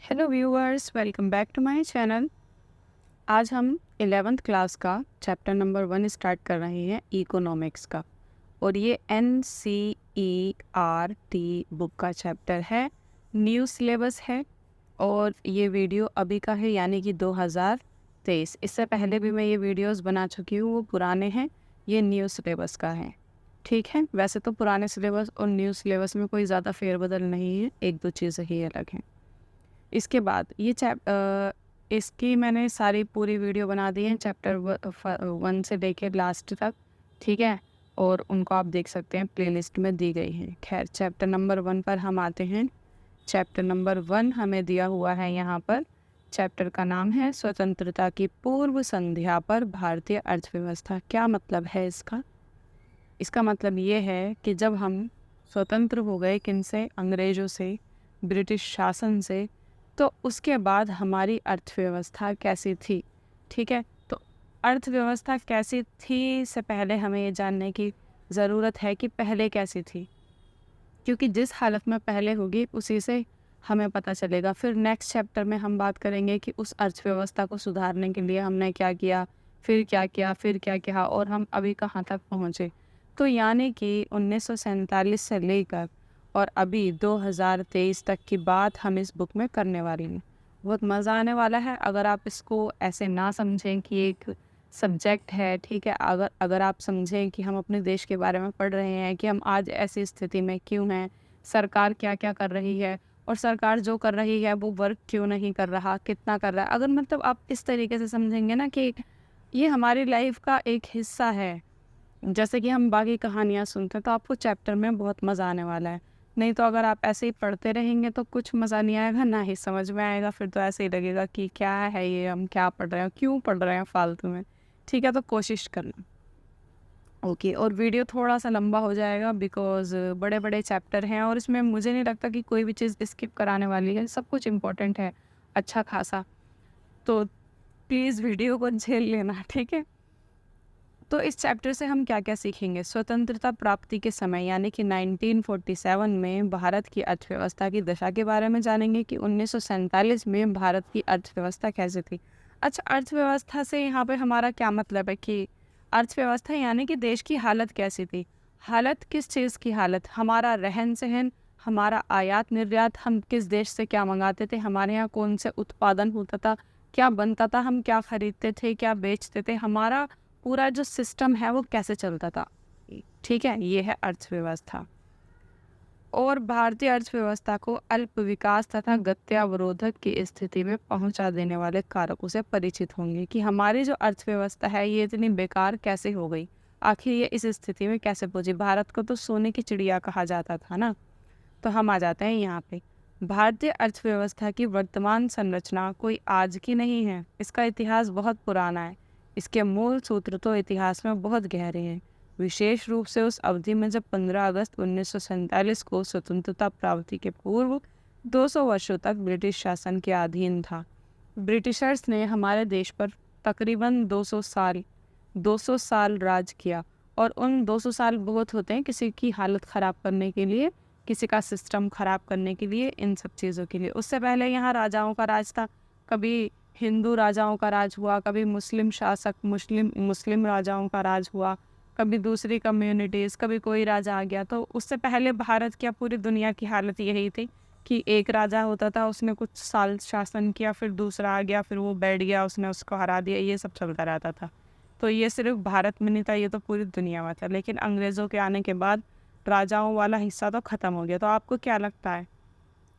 Hello viewers, welcome back to my channel. आज हम 11th class का चैप्टर नंबर 1 स्टार्ट कर रहे हैं, इकोनॉमिक्स का। और ये NCERT बुक का चैप्टर है, न्यू सिलेबस है। और ये वीडियो अभी का है, यानी कि 2023। इससे पहले भी मैं ये वीडियोस बना चुकी हूँ, वो पुराने हैं। ये न्यू सिलेबस का है, ठीक है। वैसे तो पुराने सिलेबस और न्यू सिलेबस में कोई ज़्यादा फेरबदल नहीं है, एक दो चीज़ें ही अलग हैं। इसके बाद ये इसकी मैंने सारी पूरी वीडियो बना दी है, चैप्टर 1 से लेकर लास्ट तक, ठीक है। और उनको आप देख सकते हैं, प्लेलिस्ट में दी गई है। खैर, चैप्टर नंबर 1 पर हम आते हैं। चैप्टर नंबर 1 हमें दिया हुआ है यहाँ पर। चैप्टर का नाम है स्वतंत्रता की पूर्व संध्या पर भारतीय अर्थव्यवस्था। क्या मतलब है इसका? इसका मतलब ये है कि जब हम स्वतंत्र हो गए, किनसे? अंग्रेज़ों से, ब्रिटिश शासन से, तो उसके बाद हमारी अर्थव्यवस्था कैसी थी, ठीक है। तो अर्थव्यवस्था कैसी थी से पहले हमें ये जानने की ज़रूरत है कि पहले कैसी थी, क्योंकि जिस हालत में पहले होगी उसी से हमें पता चलेगा। फिर नेक्स्ट चैप्टर में हम बात करेंगे कि उस अर्थव्यवस्था को सुधारने के लिए हमने क्या किया, फिर क्या किया, फिर क्या किया, और हम अभी कहाँ तक पहुँचे। तो यानी कि 1947 से लेकर और अभी 2023 तक की बात हम इस बुक में करने वाली हैं। बहुत मज़ा आने वाला है। अगर आप इसको ऐसे ना समझें कि एक सब्जेक्ट है, ठीक है। अगर आप समझें कि हम अपने देश के बारे में पढ़ रहे हैं, कि हम आज ऐसी स्थिति में क्यों हैं, सरकार क्या-क्या कर रही है, और सरकार जो कर रही है वो वर्क क्यों नहीं कर रहा, कितना कर रहा है। अगर मतलब आप इस तरीके से समझेंगे ना कि ये हमारी लाइफ का एक हिस्सा है, जैसे कि हम बाकी कहानियाँ सुनते हैं, तो आपको चैप्टर में बहुत मज़ा आने वाला है। नहीं तो अगर आप ऐसे ही पढ़ते रहेंगे तो कुछ मज़ा नहीं आएगा, ना ही समझ में आएगा। फिर तो ऐसे ही लगेगा कि क्या है ये, हम क्या पढ़ रहे हैं, क्यों पढ़ रहे हैं फालतू में, ठीक है। तो कोशिश करना, ओके। और वीडियो थोड़ा-सा लंबा हो जाएगा, बिकॉज़ बड़े-बड़े चैप्टर हैं और इसमें मुझे नहीं लगता कि कोई भी चीज़ स्किप कराने वाली है। सब कुछ इम्पोर्टेंट है, अच्छा खासा। तो प्लीज़ वीडियो को झेल लेना, ठीक है। तो इस चैप्टर से हम क्या-क्या सीखेंगे? स्वतंत्रता प्राप्ति के समय, यानी कि 1947 में भारत की अर्थव्यवस्था की दशा के बारे में जानेंगे कि 1947 में भारत की अर्थव्यवस्था कैसी थी। अच्छा, अर्थव्यवस्था से यहाँ पे हमारा क्या मतलब है कि अर्थव्यवस्था यानी कि देश की हालत कैसी थी? हालत किस चीज़ की हालत? हमारा रहन-सहन, हमारा आयात-निर्यात, हम किस देश से क्या मँगाते थे, हमारे यहाँ कौन से उत्पादन होता था, क्या बनता था, हम क्या खरीदते थे, क्या बेचते थे, हमारा पूरा जो सिस्टम है वो कैसे चलता था, ठीक है। ये है अर्थव्यवस्था। और भारतीय अर्थव्यवस्था को अल्प विकास तथा गत्यावरोधक की स्थिति में पहुंचा देने वाले कारकों से परिचित होंगे कि हमारी जो अर्थव्यवस्था है ये इतनी बेकार कैसे हो गई, आखिर ये इस स्थिति में कैसे पहुंची। भारत को तो सोने की चिड़िया कहा जाता था ना। तो हम आ जाते हैं यहाँ पे। भारतीय अर्थव्यवस्था की वर्तमान संरचना कोई आज की नहीं है, इसका इतिहास बहुत पुराना है। इसके मूल सूत्र तो इतिहास में बहुत गहरे हैं, विशेष रूप से उस अवधि में जब 15 अगस्त 1947 को स्वतंत्रता प्राप्ति के पूर्व 200 वर्षों तक ब्रिटिश शासन के अधीन था। ब्रिटिशर्स ने हमारे देश पर तकरीबन 200 साल राज किया। और उन 200 साल बहुत होते हैं किसी की हालत ख़राब करने के लिए, किसी का सिस्टम ख़राब करने के लिए, इन सब चीज़ों के लिए। उससे पहले यहाँ राजाओं का राज था। कभी हिंदू राजाओं का राज हुआ, कभी मुस्लिम शासक मुस्लिम राजाओं का राज हुआ, कभी दूसरी कम्युनिटीज़, कभी कोई राजा आ गया। तो उससे पहले भारत क्या पूरी दुनिया की हालत यही थी कि एक राजा होता था, उसने कुछ साल शासन किया, फिर दूसरा आ गया, फिर वो बैठ गया, उसने उसको हरा दिया, ये सब चलता रहता था। तो ये सिर्फ भारत में नहीं था, ये तो पूरी दुनिया में था। लेकिन अंग्रेज़ों के आने के बाद राजाओं वाला हिस्सा तो ख़त्म हो गया। तो आपको क्या लगता है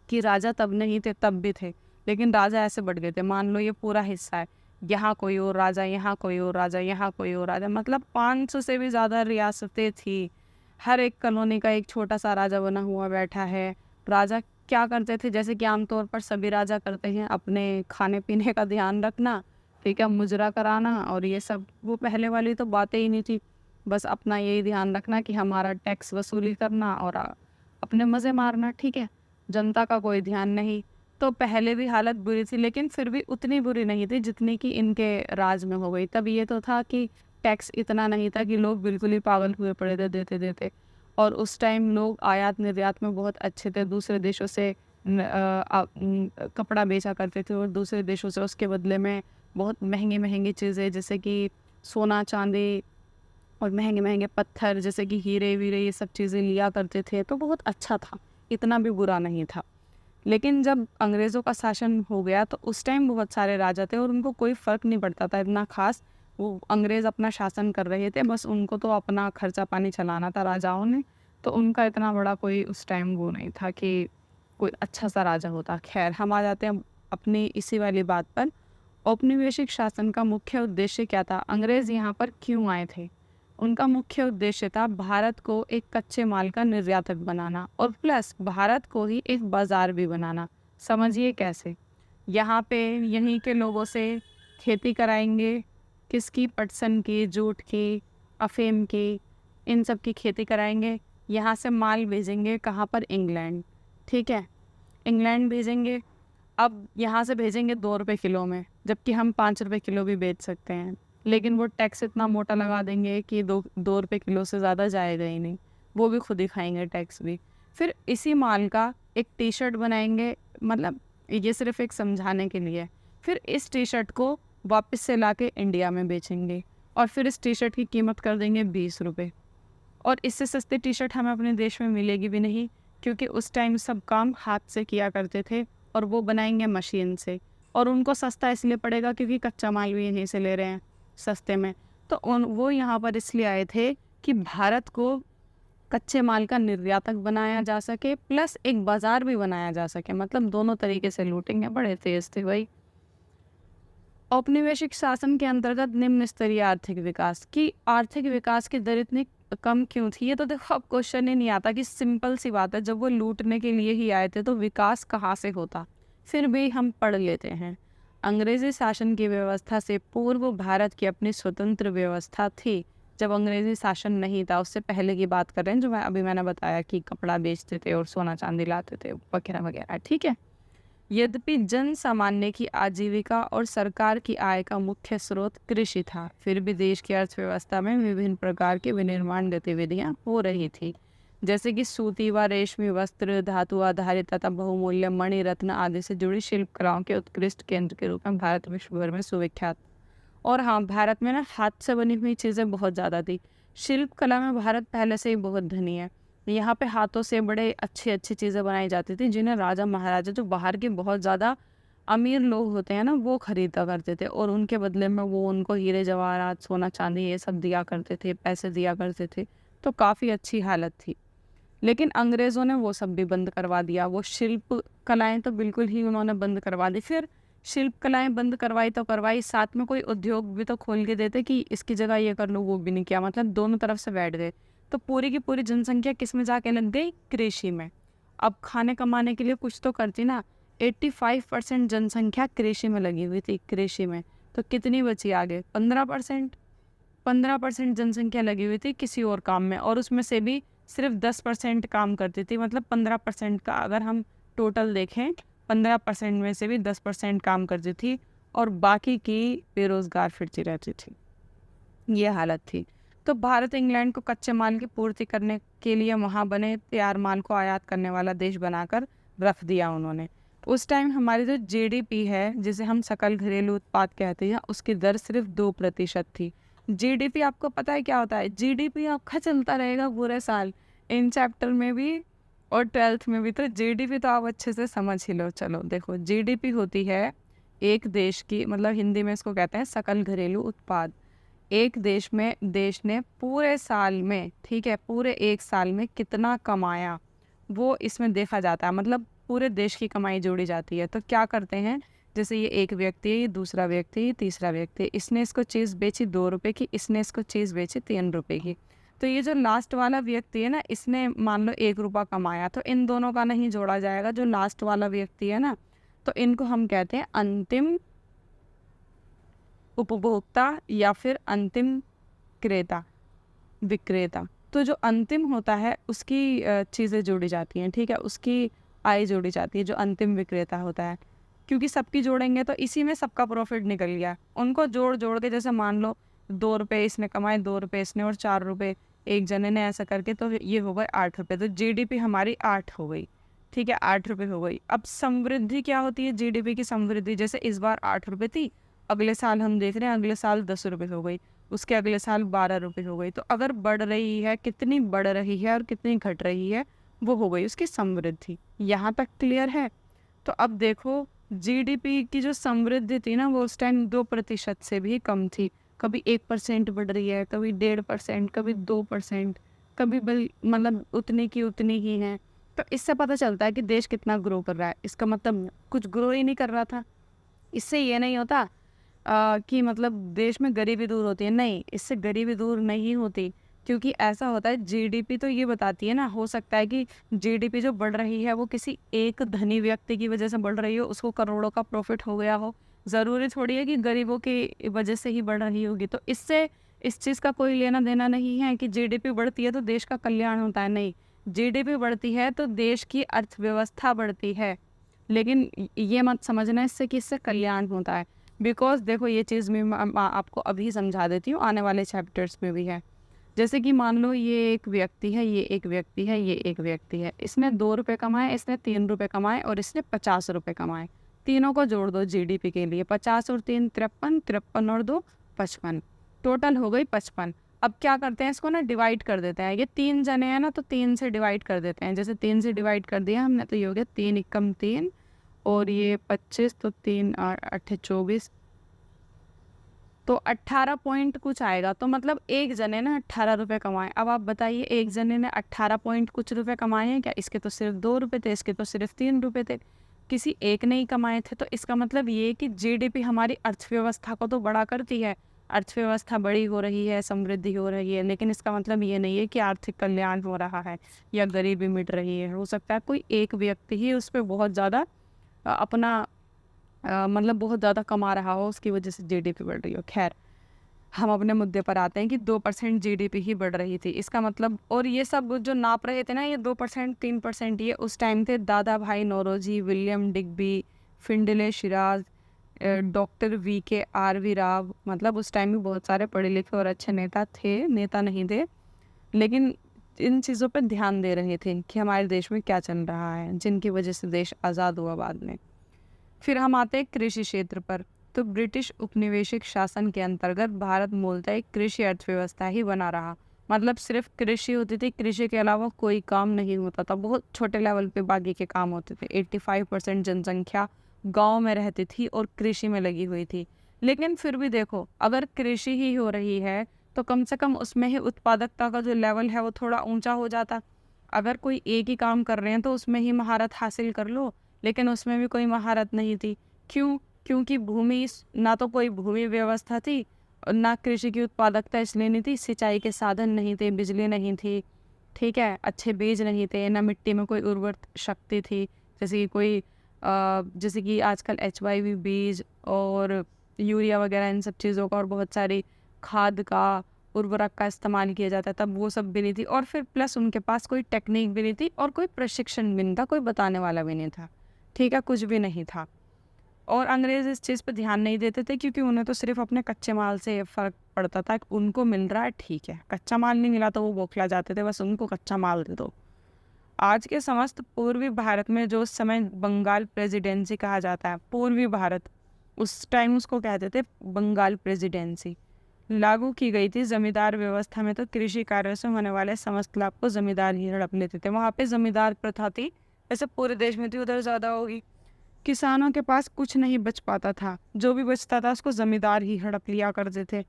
कि राजा तब नहीं थे, तब भी थे, लेकिन राजा ऐसे बढ़ गए थे। मान लो ये पूरा हिस्सा है, यहाँ कोई और राजा, यहाँ कोई और राजा, यहाँ कोई और राजा, मतलब 500 से भी ज़्यादा रियासतें थी। हर एक कॉलोनी का एक छोटा सा राजा बना हुआ बैठा है। राजा क्या करते थे, जैसे कि आमतौर पर सभी राजा करते हैं, अपने खाने पीने का ध्यान रखना, ठीक है, मुजरा कराना और ये सब। वो पहले वाली तो बातें ही नहीं थी। बस अपना यही ध्यान रखना कि हमारा टैक्स वसूली करना और अपने मज़े मारना, ठीक है। जनता का कोई ध्यान नहीं। तो पहले भी हालत बुरी थी, लेकिन फिर भी उतनी बुरी नहीं थी जितनी कि इनके राज में हो गई। तब ये तो था कि टैक्स इतना नहीं था कि लोग बिल्कुल ही पागल हुए पड़े थे देते-देते। और उस टाइम लोग आयात निर्यात में बहुत अच्छे थे, दूसरे देशों से कपड़ा बेचा करते थे और दूसरे देशों से उसके बदले में बहुत महंगी चीज़ें जैसे कि सोना चांदी और महंगे पत्थर जैसे कि हीरे वीरे ये सब चीज़ें लिया करते थे, तो बहुत अच्छा था, इतना भी बुरा नहीं था। लेकिन जब अंग्रेज़ों का शासन हो गया तो उस टाइम बहुत सारे राजा थे और उनको कोई फ़र्क नहीं पड़ता था इतना ख़ास। वो अंग्रेज़ अपना शासन कर रहे थे, बस उनको तो अपना खर्चा पानी चलाना था राजाओं ने, तो उनका इतना बड़ा कोई उस टाइम वो नहीं था कि कोई अच्छा सा राजा होता। खैर, हम आ जाते हैं अपनी इसी वाली बात पर। औपनिवेशिक शासन का मुख्य उद्देश्य क्या था? अंग्रेज़ यहाँ पर क्यों आए थे? उनका मुख्य उद्देश्य था भारत को एक कच्चे माल का निर्यातक बनाना और प्लस भारत को ही एक बाज़ार भी बनाना। समझिए कैसे? यहाँ पे यहीं के लोगों से खेती कराएंगे, किसकी? पटसन की, जूट की, अफ़ीम की, इन सब की खेती कराएंगे। यहाँ से माल भेजेंगे कहाँ पर? इंग्लैंड, ठीक है? इंग्लैंड भेजेंगे। अब यहाँ से भेजेंगे 2 रुपए किलो में, जबकि हम 5 रुपए किलो भी बेच सकते हैं। लेकिन वो टैक्स इतना मोटा लगा देंगे कि 2 रुपए किलो से ज़्यादा जाएगा ही नहीं। वो भी खुद ही खाएँगे टैक्स भी। फिर इसी माल का एक टी-शर्ट बनाएँगे, मतलब ये सिर्फ़ एक समझाने के लिए। फिर इस टी-शर्ट को वापस से लाके इंडिया में बेचेंगे और फिर इस टी-शर्ट की कीमत कर देंगे 20 रुपए। और इससे सस्ती टी-शर्ट हमें अपने देश में मिलेगी भी नहीं, क्योंकि उस टाइम सब काम हाथ से किया करते थे और वो बनाएंगे मशीन से। और उनको सस्ता इसलिए पड़ेगा क्योंकि कच्चा माल भी यहीं से ले रहे हैं सस्ते में। तो वो यहाँ पर इसलिए आए थे कि भारत को कच्चे माल का निर्यातक बनाया जा सके, प्लस एक बाजार भी बनाया जा सके। मतलब दोनों तरीके से लूटेंगे। बड़े तेज थे भाई। औपनिवेशिक शासन के अंतर्गत निम्न स्तरीय आर्थिक विकास की दर इतनी कम क्यों थी? ये तो देखो अब क्वेश्चन ही नहीं आता कि सिंपल सी बात है, जब वो लूटने के लिए ही आए थे तो विकास कहाँ से होता? फिर भी हम पढ़ लेते हैं। अंग्रेजी शासन की व्यवस्था से पूर्व भारत की अपनी स्वतंत्र व्यवस्था थी। जब अंग्रेजी शासन नहीं था, उससे पहले की बात कर रहे हैं, जो मैंने बताया कि कपड़ा बेचते थे और सोना चांदी लाते थे वगैरह वगैरह, ठीक है। यद्यपि जन सामान्य की आजीविका और सरकार की आय का मुख्य स्रोत कृषि था, फिर भी देश की अर्थव्यवस्था में विभिन्न प्रकार की विनिर्माण गतिविधियां हो रही थी, जैसे कि सूती व रेशमी वस्त्र, धातु आधारित तथा बहुमूल्य मणि रत्न आदि से जुड़ी शिल्प कलाओं के उत्कृष्ट केंद्र के रूप में भारत विश्व भर में सुविख्यात। और हाँ, भारत में ना हाथ से बनी हुई चीज़ें बहुत ज़्यादा थी। शिल्प कला में भारत पहले से ही बहुत धनी है। यहाँ पे हाथों से बड़े अच्छी अच्छी चीज़ें बनाई जाती थी, जिन्हें राजा महाराजा जो बाहर के बहुत ज़्यादा अमीर लोग होते हैं ना, वो खरीदा करते थे और उनके बदले में वो उनको हीरे जवाहरात, सोना चांदी ये सब दिया करते थे, पैसे दिया करते थे। तो काफ़ी अच्छी हालत थी। लेकिन अंग्रेज़ों ने वो सब भी बंद करवा दिया। वो शिल्प कलाएँ तो बिल्कुल ही उन्होंने बंद करवा दी। फिर शिल्प कलाएँ बंद करवाई तो करवाई, साथ में कोई उद्योग भी तो खोल के देते कि इसकी जगह ये कर लो, वो भी नहीं किया। मतलब दोनों तरफ से बैठ गए। तो पूरी की पूरी जनसंख्या किस में जाके लग गई? कृषि में। अब खाने कमाने के लिए कुछ तो करती ना। 85% जनसंख्या कृषि में लगी हुई थी, कृषि में। तो कितनी बची आगे? 15%। 15% जनसंख्या लगी हुई थी किसी और काम में, और उसमें से भी सिर्फ 10% काम करती थी। मतलब 15% का अगर हम टोटल देखें, 15% में से भी 10% काम करती थी और बाकी की बेरोजगार फिरती रहती थी। ये हालत थी। तो भारत इंग्लैंड को कच्चे माल की पूर्ति करने के लिए वहाँ बने तैयार माल को आयात करने वाला देश बनाकर रख दिया उन्होंने। उस टाइम हमारी जो जीडीपी है, जिसे हम सकल घरेलू उत्पाद कहते हैं, उसकी दर सिर्फ 2% थी। जीडीपी आपको पता है क्या होता है? जीडीपी आपका चलता रहेगा पूरे साल, इन चैप्टर में भी और 12th में भी। तो जीडीपी तो आप अच्छे से समझ ही लो। चलो देखो, जीडीपी होती है एक देश की, मतलब हिंदी में इसको कहते हैं सकल घरेलू उत्पाद। एक देश ने पूरे साल में, ठीक है, पूरे एक साल में कितना कमाया वो इसमें देखा जाता है। मतलब पूरे देश की कमाई जोड़ी जाती है। तो क्या करते हैं, जैसे ये एक व्यक्ति है, ये दूसरा व्यक्ति, ये तीसरा व्यक्ति, इसने इसको चीज़ बेची 2 रुपये की, इसने इसको चीज़ बेची 3 रुपये की। तो ये जो लास्ट वाला व्यक्ति है ना, इसने मान लो 1 रुपया कमाया, तो इन दोनों का नहीं जोड़ा जाएगा। जो लास्ट वाला व्यक्ति है ना, तो इनको हम कहते हैं अंतिम उपभोक्ता या फिर अंतिम विक्रेता। तो जो अंतिम होता है उसकी चीज़ें जोड़ी जाती हैं, ठीक है, उसकी आय जोड़ी जाती है, जो अंतिम विक्रेता होता है। क्योंकि सबकी जोड़ेंगे तो इसी में सबका प्रॉफिट निकल गया। उनको जोड़ जोड़ के, जैसे मान लो 2 रुपये इसने कमाए, 2 रुपये इसने और 4 रुपये एक जने ने, ऐसा करके तो ये हो गए 8 रुपये। तो जीडीपी हमारी 8 हो गई, ठीक है, 8 रुपये हो गई। अब समृद्धि क्या होती है, जीडीपी की समृद्धि, जैसे इस बार 8 रुपये थी, अगले साल हम देख रहे हैं अगले साल 10 रुपये हो गई, उसके अगले साल 12 रुपये हो गई। तो अगर बढ़ रही है, कितनी बढ़ रही है और कितनी घट रही है, वो हो गई उसकी समृद्धि। यहाँ तक क्लियर है। तो अब देखो जीडीपी की जो समृद्धि थी ना, वो उस टाइम 2% से भी कम थी। कभी 1% बढ़ रही है, कभी 1.5%, कभी 2%, कभी मतलब उतनी की उतनी ही है। तो इससे पता चलता है कि देश कितना ग्रो कर रहा है। इसका मतलब कुछ ग्रो ही नहीं कर रहा था। इससे ये नहीं होता कि मतलब देश में गरीबी दूर होती है, नहीं, इससे गरीबी दूर नहीं होती। क्योंकि ऐसा होता है, जीडीपी तो ये बताती है ना, हो सकता है कि जीडीपी जो बढ़ रही है वो किसी एक धनी व्यक्ति की वजह से बढ़ रही हो, उसको करोड़ों का प्रॉफिट हो गया हो। ज़रूरी थोड़ी है कि गरीबों की वजह से ही बढ़ रही होगी। तो इससे इस चीज़ का कोई लेना देना नहीं है कि जीडीपी बढ़ती है तो देश का कल्याण होता है, नहीं। जीडीपी बढ़ती है तो देश की अर्थव्यवस्था बढ़ती है। लेकिन ये मत समझना इससे कि इससे कल्याण होता है। बिकॉज देखो, ये चीज़ मैं आपको अभी समझा देती हूँ, आने वाले चैप्टर्स में भी है। जैसे कि मान लो ये एक व्यक्ति है, ये एक व्यक्ति है, ये एक व्यक्ति है। इसने 2 रुपये कमाए, इसने 3 रुपये कमाए और इसने 50 रुपये कमाए। तीनों को जोड़ दो जीडीपी के लिए, 50 और 3 53, 53 और 2 55, टोटल हो गई 55। अब क्या करते हैं, इसको ना डिवाइड कर देते हैं। ये 3 जने हैं ना, तो 3 से डिवाइड कर देते हैं। जैसे 3 से डिवाइड कर दिया हमने, तो ये हो गया 3 एकम 3 और ये 25, तो 3 8 24, तो 18 पॉइंट कुछ आएगा। तो मतलब एक जने ने 18 रुपये कमाए। अब आप बताइए, एक जने ने 18 पॉइंट कुछ रुपए कमाए हैं क्या? इसके तो सिर्फ 2 रुपये थे, इसके तो सिर्फ 3 रुपये थे, किसी एक ने ही कमाए थे। तो इसका मतलब ये कि जीडीपी हमारी अर्थव्यवस्था को तो बड़ा करती है, अर्थव्यवस्था बड़ी हो रही है, समृद्धि हो रही है, लेकिन इसका मतलब ये नहीं है कि आर्थिक कल्याण हो रहा है या गरीबी मिट रही है। हो सकता है कोई एक व्यक्ति ही उस पर बहुत ज़्यादा अपना मतलब बहुत ज़्यादा कमा रहा हो, उसकी वजह से जीडीपी बढ़ रही हो। खैर, हम अपने मुद्दे पर आते हैं कि 2% जीडीपी ही बढ़ रही थी। इसका मतलब, और ये सब जो नाप रहे थे ना, ये 2% 3%, ये उस टाइम थे Dadabhai Naoroji, William Digby, Findlay Shirras, doctor VKRV Rao. मतलब उस टाइम में बहुत सारे पढ़े लिखे और अच्छे नेता थे, नेता नहीं थे, लेकिन इन चीज़ों पर ध्यान दे रहे थे कि हमारे देश में क्या चल रहा है, जिनकी वजह से देश आज़ाद हुआ बाद में। फिर हम आते हैं कृषि क्षेत्र पर। तो ब्रिटिश उपनिवेशिक शासन के अंतर्गत भारत मूलतः एक कृषि अर्थव्यवस्था ही बना रहा। मतलब सिर्फ कृषि होती थी, कृषि के अलावा कोई काम नहीं होता था। बहुत छोटे लेवल पे बाकी के काम होते थे। 85% जनसंख्या गांव में रहती थी और कृषि में लगी हुई थी। लेकिन फिर भी देखो, अगर कृषि ही हो रही है तो कम से कम उसमें ही उत्पादकता का जो लेवल है वो थोड़ा ऊंचा हो जाता। अगर कोई एक ही काम कर रहे हैं तो उसमें ही महारत हासिल कर लो, लेकिन उसमें भी कोई महारत नहीं थी। क्यों? क्योंकि ना तो कोई भूमि व्यवस्था थी और ना कृषि की उत्पादकता इसलिए नहीं थी, सिंचाई के साधन नहीं थे, बिजली नहीं थी, ठीक है, अच्छे बीज नहीं थे, ना मिट्टी में कोई उर्वर शक्ति थी, जैसे कि आजकल HYV बीज और यूरिया वगैरह, इन सब चीज़ों का और बहुत सारी खाद का, उर्वरक का इस्तेमाल किया जाता है, तब वो सब भी नहीं थी। और फिर प्लस उनके पास कोई टेक्निक भी नहीं थी और कोई प्रशिक्षण भी नहीं था, कोई बताने वाला भी नहीं था, ठीक है, कुछ भी नहीं था। और अंग्रेज़ इस चीज़ पे ध्यान नहीं देते थे, क्योंकि उन्हें तो सिर्फ अपने कच्चे माल से फ़र्क पड़ता था कि उनको मिल रहा है, ठीक है, कच्चा माल नहीं मिला तो वो बौखला जाते थे, बस उनको कच्चा माल दे दो। आज के समस्त पूर्वी भारत में, जो उस समय बंगाल प्रेसिडेंसी कहा जाता है, पूर्वी भारत, उस टाइम उसको कहते थे बंगाल प्रेसिडेंसी, लागू की गई थी। जमींदार व्यवस्था में तो कृषि कार्यों से होने वाले समस्त लाभ को जमींदार ही हड़प लेते थे। वहाँ पे जमींदार प्रथा थी, ऐसे पूरे देश में थी, उधर ज़्यादा होगी। किसानों के पास कुछ नहीं बच पाता था, जो भी बचता था उसको जमींदार ही हड़प लिया करते थे,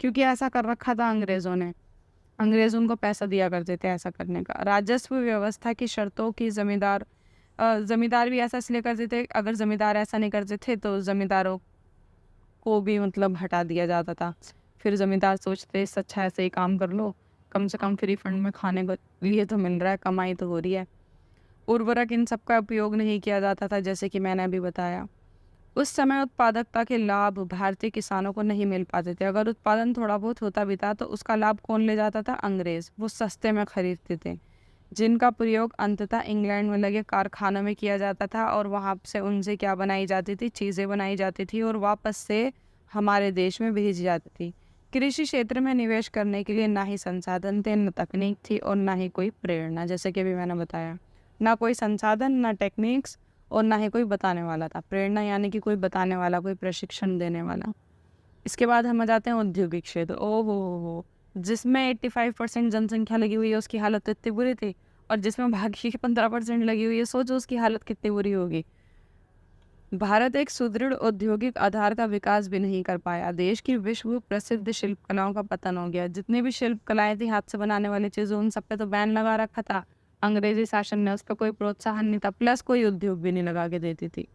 क्योंकि ऐसा कर रखा था अंग्रेज़ों ने। अंग्रेज उनको पैसा दिया करते थे ऐसा करने का। राजस्व व्यवस्था की शर्तों की जमींदार भी ऐसा इसलिए करते थे, अगर जमींदार ऐसा नहीं करते थे तो जमींदारों को भी मतलब हटा दिया जाता था। फिर जमींदार सोचते इससे अच्छा ऐसे ही काम कर लो, कम से कम फ्री फंड में खाने को लिए तो मिल रहा है, कमाई तो हो रही है। उर्वरक इन सब का उपयोग नहीं किया जाता था, जैसे कि मैंने अभी बताया। उस समय उत्पादकता के लाभ भारतीय किसानों को नहीं मिल पाते थे। अगर उत्पादन थोड़ा बहुत होता भी था तो उसका लाभ कौन ले जाता था? अंग्रेज़। वो सस्ते में खरीदते थे, जिनका प्रयोग अंततः इंग्लैंड में लगे कारखानों में किया जाता था और वहाँ से उनसे क्या बनाई जाती थी? चीज़ें बनाई जाती थी और वापस से हमारे देश में भेजी जाती थी। कृषि क्षेत्र में निवेश करने के लिए ना ही संसाधन थे, न तकनीक थी और ना ही कोई प्रेरणा, जैसे कि अभी मैंने बताया। ना कोई संसाधन, ना टेक्निक्स और ना ही कोई बताने वाला था। प्रेरणा यानी कि कोई बताने वाला, कोई प्रशिक्षण देने वाला। इसके बाद हम आ जाते हैं औद्योगिक क्षेत्र। ओहो! जिसमें 85% जनसंख्या लगी हुई है उसकी हालत तो इतनी बुरी थी, और जिसमें बाकी की 15% लगी हुई है, सोचो उसकी हालत कितनी बुरी होगी। भारत एक सुदृढ़ औद्योगिक आधार का विकास भी नहीं कर पाया। देश की विश्व प्रसिद्ध शिल्प कलाओं का पतन हो गया। जितनी भी शिल्प कलाएं थी, हाथ से बनाने वाली चीज़ें, उन सब पे तो बैन लगा रखा था। अंग्रेजी शासन ने उस पर कोई प्रोत्साहन नहीं था, प्लस कोई उद्योग भी नहीं लगा के देती थी।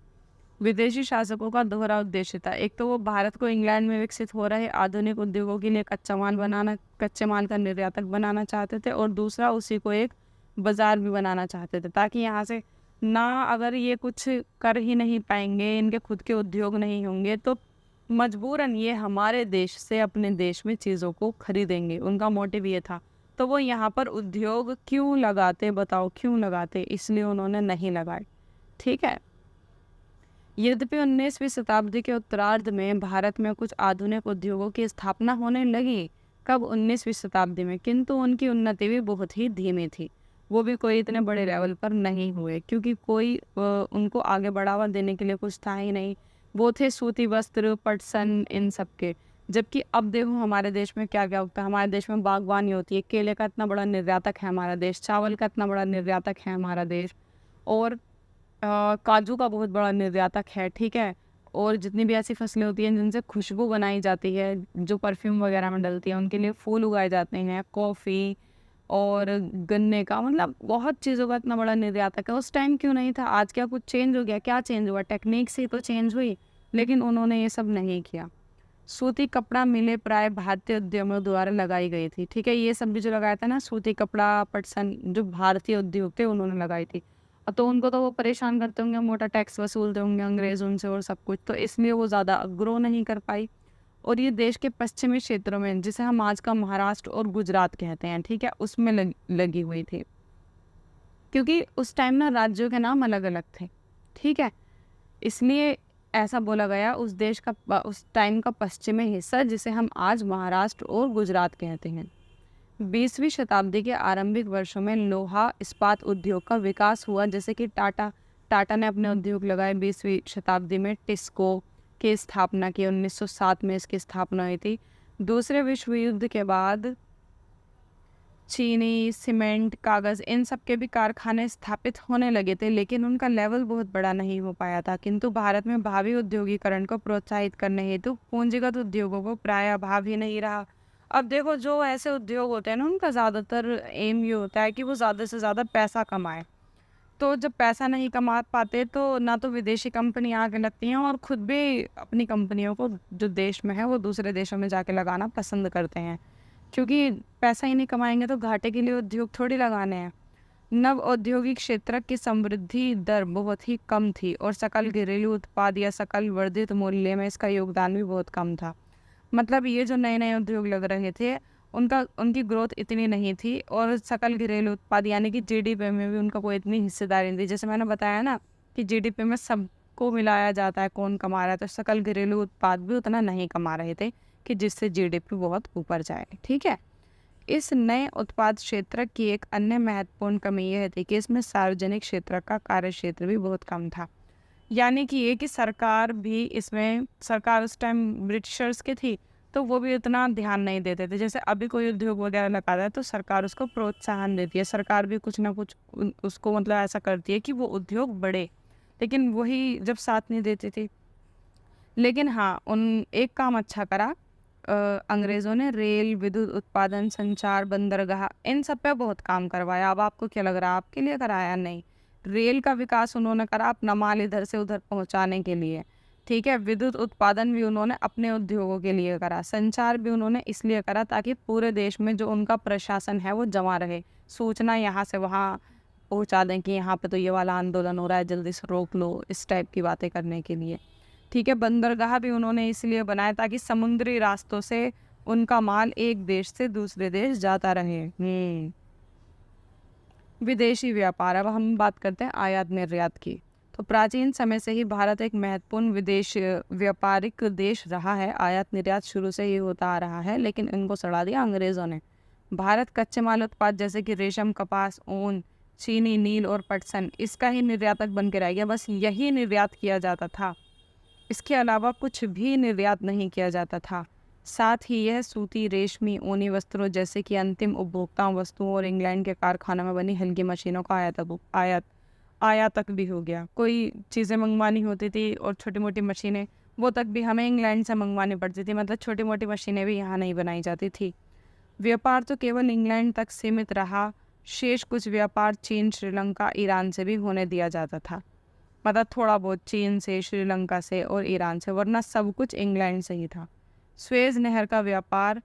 विदेशी शासकों का दोहरा उद्देश्य था। एक तो वो भारत को इंग्लैंड में विकसित हो रहे आधुनिक उद्योगों के लिए कच्चे माल का निर्यातक बनाना चाहते थे, और दूसरा उसी को एक बाजार भी बनाना चाहते थे, ताकि यहाँ से ना, अगर ये कुछ कर ही नहीं पाएंगे, इनके खुद के उद्योग नहीं होंगे, तो मजबूरन ये हमारे देश से अपने देश में चीज़ों को खरीदेंगे। उनका मोटिव ये था। तो वो यहाँ पर उद्योग क्यों लगाते, बताओ क्यों लगाते? इसलिए उन्होंने नहीं लगाए। ठीक है। यद्यपि 19वीं शताब्दी के उत्तरार्ध में भारत में कुछ आधुनिक उद्योगों की स्थापना होने लगी, कब? 19वीं शताब्दी में, किंतु उनकी उन्नति भी बहुत ही धीमी थी। वो भी कोई इतने बड़े लेवल पर नहीं हुए, क्योंकि कोई उनको आगे बढ़ावा देने के लिए कुछ था ही नहीं। वो थे सूती वस्त्र, पटसन, इन सब के। जबकि अब देखो हमारे देश में क्या क्या होता है। हमारे देश में बागवानी होती है, केले का इतना बड़ा निर्यातक है हमारा देश, चावल का इतना बड़ा निर्यातक है हमारा देश, और काजू का बहुत बड़ा निर्यातक है। ठीक है। और जितनी भी ऐसी फसलें होती हैं जिनसे खुशबू बनाई जाती है, जो परफ्यूम वगैरह में डलती है, उनके लिए फूल उगाए जाते हैं, कॉफ़ी और गन्ने का, मतलब बहुत चीज़ों का इतना बड़ा निर्यातक है। उस टाइम क्यों नहीं था? आज क्या कुछ चेंज हो गया? क्या चेंज हुआ? टेक्निक से तो चेंज हुई, लेकिन उन्होंने ये सब नहीं किया। सूती कपड़ा मिलें प्राय भारतीय उद्यमियों द्वारा लगाई गई थी। ठीक है। ये सब भी जो लगाया था ना, सूती कपड़ा, पटसन, जो भारतीय उद्योग थे उन्होंने लगाई थी। तो उनको तो वो परेशान करते होंगे, मोटा टैक्स वसूलते होंगे अंग्रेज उनसे और सब कुछ, तो इसलिए वो ज़्यादा ग्रो नहीं कर पाई। और ये देश के पश्चिमी क्षेत्रों में, जिसे हम आज का महाराष्ट्र और गुजरात कहते हैं, ठीक है, उसमें लगी हुई थी। क्योंकि उस टाइम ना राज्यों के नाम अलग अलग थे। ठीक है। इसलिए ऐसा बोला गया, उस देश का उस टाइम का पश्चिमी हिस्सा, जिसे हम आज महाराष्ट्र और गुजरात कहते हैं। 20वीं शताब्दी के आरंभिक वर्षों में लोहा इस्पात उद्योग का विकास हुआ, जैसे कि टाटा ने अपने उद्योग लगाए 20वीं शताब्दी में। टिस्को की स्थापना की 1907 में, इसकी स्थापना हुई थी। दूसरे विश्व युद्ध के बाद चीनी, सीमेंट, कागज़, इन सब के भी कारखाने स्थापित होने लगे थे, लेकिन उनका लेवल बहुत बड़ा नहीं हो पाया था। किंतु भारत में भावी औद्योगिकरण को प्रोत्साहित करने हेतु पूंजीगत उद्योगों को प्राय अभाव ही नहीं रहा। अब देखो, जो ऐसे उद्योग होते हैं ना, उनका ज़्यादातर एम ये होता है कि वो ज़्यादा से ज़्यादा पैसा कमाएं। तो जब पैसा नहीं कमा पाते, तो ना तो विदेशी कंपनी आके लगती हैं, और ख़ुद भी अपनी कंपनियों को जो देश में है वो दूसरे देशों में जाके लगाना पसंद करते हैं, क्योंकि पैसा ही नहीं कमाएंगे तो घाटे के लिए उद्योग थोड़ी लगाने हैं। नव औद्योगिक क्षेत्र की समृद्धि दर बहुत ही कम थी, और सकल घरेलू उत्पाद या सकल वर्धित मूल्य में इसका योगदान भी बहुत कम था। मतलब ये जो नए नए उद्योग लग रहे थे, उनकी ग्रोथ इतनी नहीं थी, और सकल घरेलू उत्पाद यानी कि जीडीपी में भी उनका कोई इतनी हिस्सेदारी नहीं थी। जैसे मैंने बताया ना कि जीडीपी में सबको मिलाया जाता है, कौन कमा रहा है, तो सकल घरेलू उत्पाद भी उतना नहीं कमा रहे थे कि जिससे जीडीपी बहुत ऊपर जाए। ठीक है। इस नए उत्पाद क्षेत्र की एक अन्य महत्वपूर्ण कमी यह थी कि इसमें सार्वजनिक क्षेत्र का कार्य क्षेत्र भी बहुत कम था। यानी कि ये कि सरकार उस टाइम ब्रिटिशर्स की थी, तो वो भी उतना ध्यान नहीं देते थे। जैसे अभी कोई उद्योग वगैरह लगाता है तो सरकार उसको प्रोत्साहन देती है, सरकार भी कुछ ना कुछ उसको मतलब ऐसा करती है कि वो उद्योग बढ़े, लेकिन वही जब साथ नहीं देती थी। लेकिन हाँ, उन एक काम अच्छा करा अंग्रेज़ों ने, रेल, विद्युत उत्पादन, संचार, बंदरगाह, इन सब पे बहुत काम करवाया। अब आपको क्या लग रहा है, आपके लिए कराया? नहीं। रेल का विकास उन्होंने करा अपना माल इधर से उधर पहुंचाने के लिए। ठीक है। विद्युत उत्पादन भी उन्होंने अपने उद्योगों के लिए करा। संचार भी उन्होंने इसलिए करा ताकि पूरे देश में जो उनका प्रशासन है वो जमा रहे, सूचना यहाँ से वहाँ पहुँचा दें कि यहाँ पे तो ये वाला आंदोलन हो रहा है, जल्दी से रोक लो, इस टाइप की बातें करने के लिए। ठीक है। बंदरगाह भी उन्होंने इसलिए बनाए ताकि समुद्री रास्तों से उनका माल एक देश से दूसरे देश जाता रहे। विदेशी व्यापार, अब हम बात करते हैं आयात निर्यात की। तो प्राचीन समय से ही भारत एक महत्वपूर्ण विदेश व्यापारिक देश रहा है। आयात निर्यात शुरू से ही होता आ रहा है, लेकिन इनको सड़ा दिया अंग्रेज़ों ने। भारत कच्चे माल उत्पाद जैसे कि रेशम, कपास, ऊन, चीनी, नील और पटसन इसका ही निर्यातक बन के रह गया। बस यही निर्यात किया जाता था, इसके अलावा कुछ भी निर्यात नहीं किया जाता था। साथ ही यह सूती, रेशमी, ऊनी वस्त्रों जैसे कि अंतिम उपभोक्ता वस्तुओं और इंग्लैंड के कारखानों में बनी हल्की मशीनों का आयातक भी हो गया। कोई चीज़ें मंगवानी होती थी और छोटी मोटी मशीनें, वो तक भी हमें इंग्लैंड से मंगवानी पड़ती थी। मतलब छोटी मोटी मशीनें भी यहाँ नहीं बनाई जाती थी। व्यापार तो केवल इंग्लैंड तक सीमित रहा, शेष कुछ व्यापार चीन, श्रीलंका, ईरान से भी होने दिया जाता था। मतलब थोड़ा बहुत चीन से, श्रीलंका से और ईरान से, वरना सब कुछ इंग्लैंड से ही था। स्वेज नहर का व्यापार,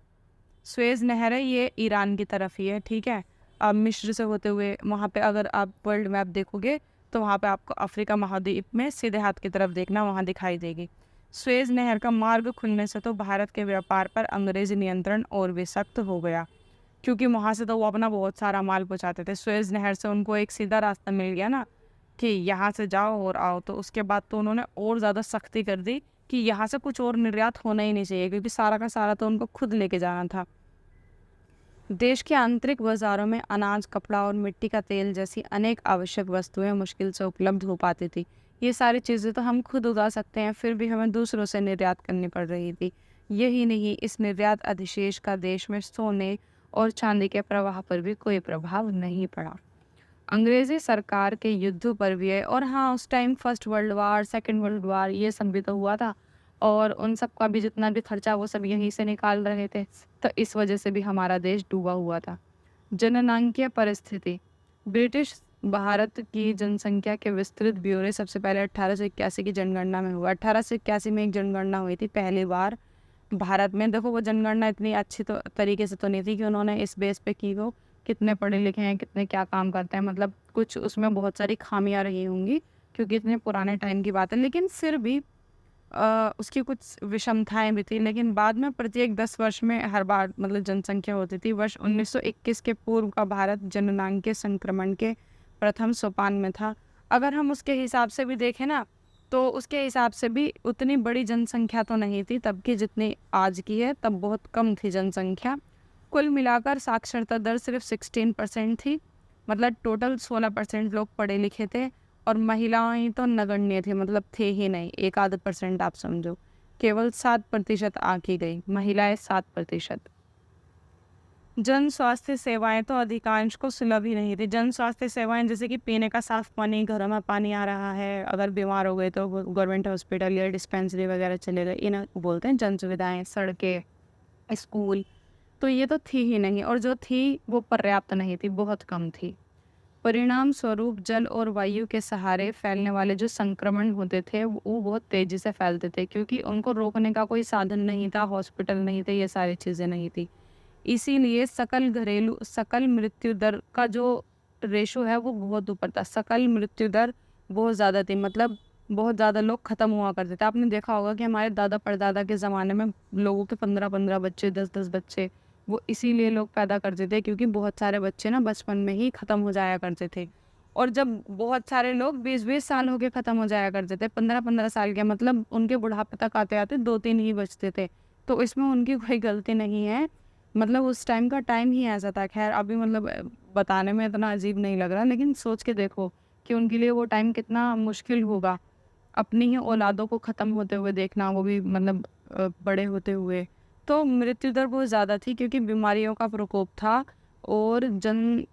स्वेज नहर है ये ईरान की तरफ ही है, ठीक है। अब मिस्र से होते हुए वहाँ पे अगर आप वर्ल्ड मैप देखोगे तो वहाँ पे आपको अफ्रीका महाद्वीप में सीधे हाथ की तरफ देखना, वहाँ दिखाई देगी। स्वेज नहर का मार्ग खुलने से तो भारत के व्यापार पर अंग्रेजी नियंत्रण और भी सख्त हो गया, क्योंकि वहाँ से तो वो अपना बहुत सारा माल पहुँचाते थे। स्वेज नहर से उनको एक सीधा रास्ता मिल गया ना कि यहाँ से जाओ और आओ, तो उसके बाद तो उन्होंने और ज़्यादा सख्ती कर दी कि यहाँ से कुछ और निर्यात होना ही नहीं चाहिए, क्योंकि सारा का सारा तो उनको खुद लेके जाना था। देश के आंतरिक बाज़ारों में अनाज, कपड़ा और मिट्टी का तेल जैसी अनेक आवश्यक वस्तुएं मुश्किल से उपलब्ध हो पाती थी। ये सारी चीज़ें तो हम खुद उगा सकते हैं, फिर भी हमें दूसरों से निर्यात करनी पड़ रही थी। यही नहीं, इस निर्यात अधिशेष का देश में सोने और चांदी के प्रवाह पर भी कोई प्रभाव नहीं पड़ा। अंग्रेज़ी सरकार के युद्धों पर भी है, और हाँ, उस time first world war, second world war ये सब भी तो हुआ था, और उन सब का भी जितना भी खर्चा वो सब यहीं से निकाल रहे थे, तो इस वजह से भी हमारा देश डूबा हुआ था। जननांकीय परिस्थिति, ब्रिटिश भारत की जनसंख्या के विस्तृत ब्यौरे सबसे पहले 1881 की जनगणना में हुआ। 1881 में एक जनगणना हुई थी पहली बार भारत में। देखो वो जनगणना इतनी अच्छी तो तरीके से तो नहीं थी कि उन्होंने इस बेस पे की हो कितने पढ़े लिखे हैं, कितने क्या काम करते हैं, मतलब कुछ उसमें बहुत सारी खामियां रही होंगी क्योंकि इतने पुराने टाइम की बात है, लेकिन फिर भी उसकी कुछ विषमताएं भी थी। लेकिन बाद में प्रत्येक 10 वर्ष में हर बार मतलब जनसंख्या होती थी। वर्ष 1921 के पूर्व का भारत जननांग संक्रमण के प्रथम सोपान में था। अगर हम उसके हिसाब से भी देखें ना, तो उसके हिसाब से भी उतनी बड़ी जनसंख्या तो नहीं थी तब की जितनी आज की है, तब बहुत कम थी जनसंख्या। कुल मिलाकर साक्षरता दर सिर्फ 16% थी, मतलब टोटल 16% लोग पढ़े लिखे थे, और महिलाएं तो नगण्य थी, मतलब थे ही नहीं, 1-आध% आप समझो। केवल 7% आंकी गई, महिलाएं 7%। जन स्वास्थ्य सेवाएं तो अधिकांश को सुलभ ही नहीं थी। जन स्वास्थ्य सेवाएं जैसे कि पीने का साफ पानी, घरों में पानी आ रहा है, अगर बीमार हो गए तो गवर्नमेंट हॉस्पिटल या डिस्पेंसरी वगैरह चले गए, इन्हें बोलते हैं जन सुविधाएं। सड़कें, स्कूल, तो ये तो थी ही नहीं, और जो थी वो पर्याप्त नहीं थी, बहुत कम थी। परिणाम स्वरूप जल और वायु के सहारे फैलने वाले जो संक्रमण होते थे वो बहुत तेजी से फैलते थे, क्योंकि उनको रोकने का कोई साधन नहीं था, हॉस्पिटल नहीं थे, ये सारी चीज़ें नहीं थी। इसीलिए सकल मृत्यु दर का जो रेशो है वो बहुत ऊपर था। सकल मृत्यु दर बहुत ज़्यादा थी, मतलब बहुत ज़्यादा लोग ख़त्म हुआ करते थे। आपने देखा होगा कि हमारे दादा परदादा के ज़माने में लोगों के 15-15 बच्चे, 10-10 बच्चे, वो इसीलिए लोग पैदा करते थे क्योंकि बहुत सारे बच्चे ना बचपन में ही ख़त्म हो जाया करते थे। और जब बहुत सारे लोग 20-20 साल हो के ख़त्म हो जाया करते थे, 15-15 साल के, मतलब उनके बुढ़ापे तक आते आते 2-3 ही बचते थे। तो इसमें उनकी कोई गलती नहीं है, मतलब उस टाइम का टाइम ही ऐसा था। खैर अभी मतलब बताने में इतना अजीब नहीं लग रहा, लेकिन सोच के देखो कि उनके लिए वो टाइम कितना मुश्किल होगा, अपनी ही औलादों को ख़त्म होते हुए देखना, वो भी मतलब बड़े होते हुए। तो मृत्यु दर बहुत ज़्यादा थी क्योंकि बीमारियों का प्रकोप था, और जन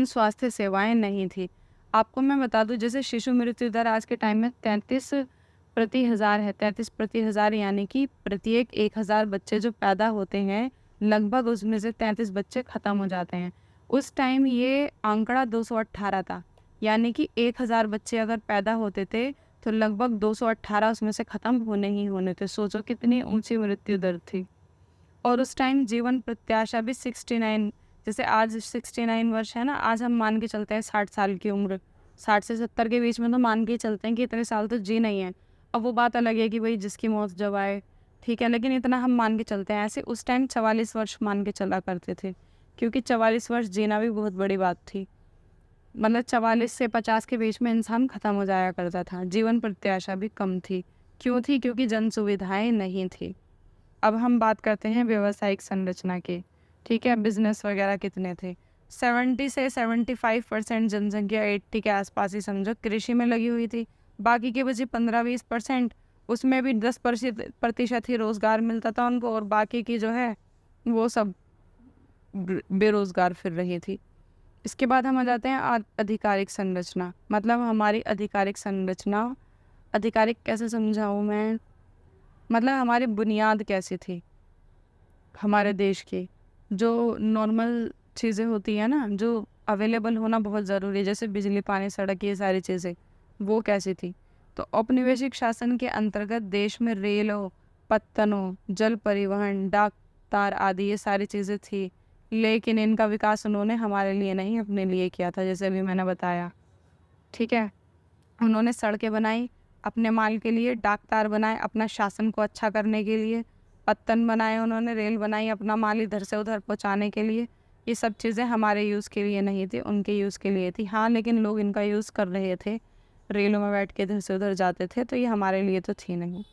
स्वास्थ्य सेवाएं नहीं थी। आपको मैं बता दूं, जैसे शिशु मृत्यु दर आज के टाइम में 33 प्रति हज़ार है। 33 प्रति हज़ार यानी कि प्रत्येक 1000 बच्चे जो पैदा होते हैं, लगभग उसमें से 33 बच्चे ख़त्म हो जाते हैं। उस टाइम ये आंकड़ा 218 था, यानी कि 1000 बच्चे अगर पैदा होते थे तो लगभग 218 उसमें से ख़त्म होने ही होने थे। सोचो कितनी ऊंची मृत्यु दर थी। और उस टाइम जीवन प्रत्याशा भी 69, जैसे आज 69 वर्ष है ना, आज हम मान के चलते हैं 60 साल की उम्र, 60 से 70 के बीच में तो मान के ही चलते हैं कि इतने साल तो जी नहीं है। अब वो बात अलग है कि भाई जिसकी मौत जब आए, ठीक है, लेकिन इतना हम मान के चलते हैं। ऐसे उस टाइम 44 वर्ष मान के चला करते थे, क्योंकि 44 वर्ष जीना भी बहुत बड़ी बात थी। मतलब 44 से 50 के बीच में इंसान ख़त्म हो जाया करता था। जीवन प्रत्याशा भी कम थी। क्यों थी? क्योंकि जन सुविधाएं नहीं थी। अब हम बात करते हैं व्यावसायिक संरचना की, ठीक है, बिजनेस वगैरह कितने थे। 70 से 75% जनसंख्या 80 के आसपास ही समझो कृषि में लगी हुई थी। बाकी के बचे 15-20%, उसमें भी 10% ही रोज़गार मिलता था उनको, और बाकी की जो है वो सब बेरोज़गार फिर रही थी। इसके बाद हम आ जाते हैं आधिकारिक संरचना। मतलब हमारी आधिकारिक संरचना, आधिकारिक कैसे समझाऊँ मैं, मतलब हमारी बुनियाद कैसी थी हमारे देश की। जो नॉर्मल चीज़ें होती हैं ना, जो अवेलेबल होना बहुत ज़रूरी है, जैसे बिजली, पानी, सड़क, ये सारी चीज़ें, वो कैसी थी। तो औपनिवेशिक शासन के अंतर्गत देश में रेलों, पत्तनों, जल परिवहन, डाक तार आदि ये सारी चीज़ें थी, लेकिन इनका विकास उन्होंने हमारे लिए नहीं, अपने लिए किया था, जैसे अभी मैंने बताया। ठीक है, उन्होंने सड़कें बनाई अपने माल के लिए, डाक तार बनाए अपना शासन को अच्छा करने के लिए, पत्तन बनाए उन्होंने, रेल बनाई अपना माल इधर से उधर पहुंचाने के लिए। ये सब चीज़ें हमारे यूज़ के लिए नहीं थी, उनके यूज़ के लिए थी। हाँ, लेकिन लोग इनका यूज़ कर रहे थे, रेलों में बैठ के इधर से उधर जाते थे, तो ये हमारे लिए तो थी नहीं।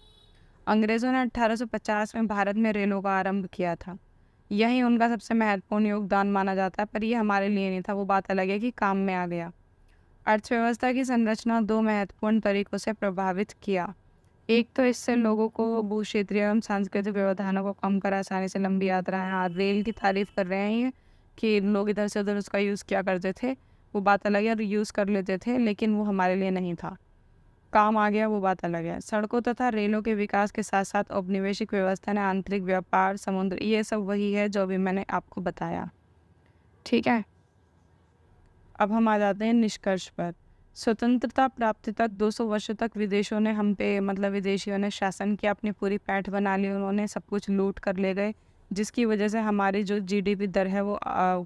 अंग्रेज़ों ने 1850 में भारत में रेलों का आरंभ किया था। यही उनका सबसे महत्वपूर्ण योगदान माना जाता है, पर ये हमारे लिए नहीं था, वो बात अलग है कि काम में आ गया। अर्थव्यवस्था की संरचना 2 महत्वपूर्ण तरीकों से प्रभावित किया। एक तो इससे लोगों को भू क्षेत्रीय एवं सांस्कृतिक व्यवधानों को कम कर आसानी से लंबी यात्राएं, हाँ, रेल की तारीफ कर रहे हैं ये कि लोग इधर से उधर उसका यूज़ किया करते थे, वो बात अलग है, और यूज़ कर लेते थे, लेकिन वो हमारे लिए नहीं था। काम आ गया, वो बात अलग है। सड़कों तथा रेलों के विकास के साथ साथ औपनिवेशिक व्यवस्था ने आंतरिक व्यापार, समुद्र, ये सब वही है जो अभी मैंने आपको बताया। ठीक है, अब हम आ जाते हैं निष्कर्ष पर। स्वतंत्रता प्राप्ति तक 200 वर्षों तक विदेशों ने हम पे, मतलब विदेशियों ने शासन किया, अपनी पूरी पैठ बना ली, उन्होंने सब कुछ लूट कर ले गए, जिसकी वजह से हमारी जो जीडीपी दर है वो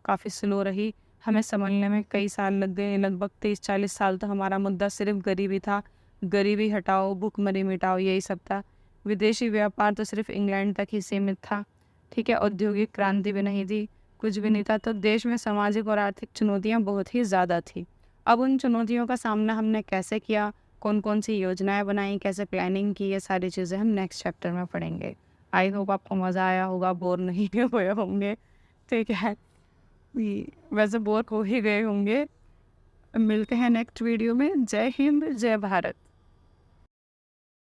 काफ़ी स्लो रही। हमें समझने में कई साल लग गए, लगभग 30-40 साल तो हमारा मुद्दा सिर्फ गरीबी था। गरीबी हटाओ, भुखमरी मिटाओ, यही सब था। विदेशी व्यापार तो सिर्फ इंग्लैंड तक ही सीमित था। ठीक है, औद्योगिक क्रांति भी नहीं थी, कुछ भी नहीं था। तो देश में सामाजिक और आर्थिक चुनौतियाँ बहुत ही ज़्यादा थी। अब उन चुनौतियों का सामना हमने कैसे किया, कौन कौन सी योजनाएं बनाई, कैसे प्लानिंग की, ये सारी चीज़ें हम नेक्स्ट चैप्टर में पढ़ेंगे। आई होप आपको मज़ा आया होगा, बोर नहीं हुए होंगे। ठीक है, वैसे बोर हो ही गए होंगे। मिलते हैं नेक्स्ट वीडियो में। जय हिंद, जय भारत।